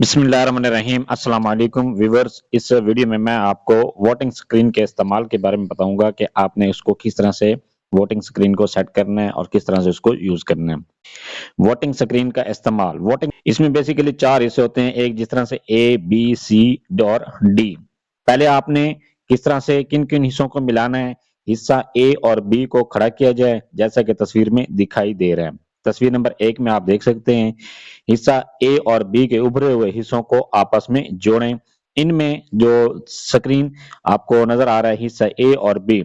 बिस्मिल्लाहिर्रहमानिर्रहीम अस्सलाम वालेकुम व्यूअर्स। इस वीडियो में मैं आपको वोटिंग स्क्रीन के इस्तेमाल के बारे में बताऊंगा कि आपने उसको किस तरह से वोटिंग स्क्रीन को सेट करना है और किस तरह से उसको यूज करना है। वोटिंग स्क्रीन का इस्तेमाल, वोटिंग इसमें बेसिकली चार हिस्से होते हैं। एक जिस तरह से ए बी सी और डी। पहले आपने किस तरह से किन किन हिस्सों को मिलाना है, हिस्सा ए और बी को खड़ा किया जाए जैसा कि तस्वीर में दिखाई दे रहा है। तस्वीर नंबर 1 में आप देख सकते हैं हिस्सा ए और बी के उभरे हुए हिस्सों को आपस में जोड़ें। इनमें जो स्क्रीन आपको नजर आ रहा है हिस्सा ए और बी,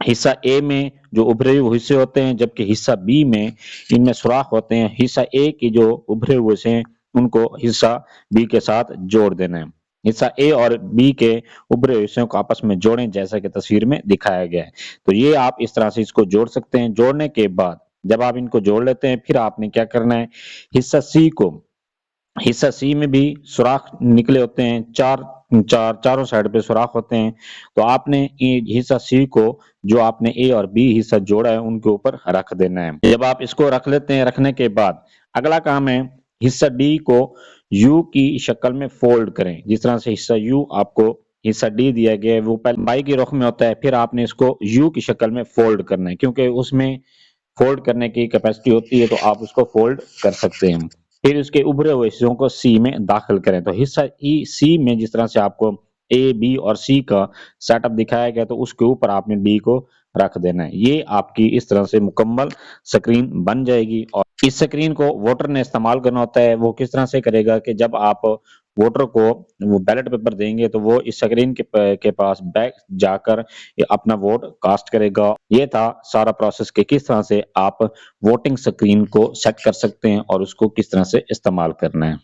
हिस्सा ए में जो उभरे हुए हिस्से होते हैं जबकि हिस्सा बी में इनमें सुराख होते हैं। हिस्सा ए की जो उभरे हुए हिस्से हैं उनको हिस्सा बी के साथ जोड़ देना है। हिस्सा ए और बी के उभरे हुए हिस्सों को आपस में जोड़ें जैसा कि तस्वीर में दिखाया गया है। तो ये आप इस तरह से इसको जोड़ सकते हैं। जोड़ने के बाद जब आप इनको जोड़ लेते हैं फिर आपने क्या करना है, हिस्सा सी को, हिस्सा सी में भी सुराख निकले होते हैं, चारों साइड पे सुराख होते हैं। तो आपने हिस्सा सी को जो आपने ए और बी हिस्सा जोड़ा है उनके ऊपर रख देना है। जब आप इसको रख लेते हैं, रखने के बाद अगला काम है हिस्सा डी को यू की शक्ल में फोल्ड करें। जिस तरह से हिस्सा यू आपको हिस्सा डी दिया गया है वो पहले बाई के रुख में होता है, फिर आपने इसको यू की शक्ल में फोल्ड करना है क्योंकि उसमें फोल्ड करने की कैपेसिटी होती है, तो आप उसको फोल्ड कर सकते हैं। फिर उसके उभरे हुए हिस्सों को सी में दाखिल करें। तो हिस्सा ई सी में जिस तरह से आपको ए बी और सी का सेटअप दिखाया गया तो उसके ऊपर आपने डी को रख देना है। ये आपकी इस तरह से मुकम्मल स्क्रीन बन जाएगी। और इस स्क्रीन को वोटर ने इस्तेमाल करना होता है। वो किस तरह से करेगा कि जब आप वोटर को वो बैलेट पेपर देंगे तो वो इस स्क्रीन के पास बैक जाकर अपना वोट कास्ट करेगा। ये था सारा प्रोसेस कि किस तरह से आप वोटिंग स्क्रीन को सेट कर सकते हैं और उसको किस तरह से इस्तेमाल करना है।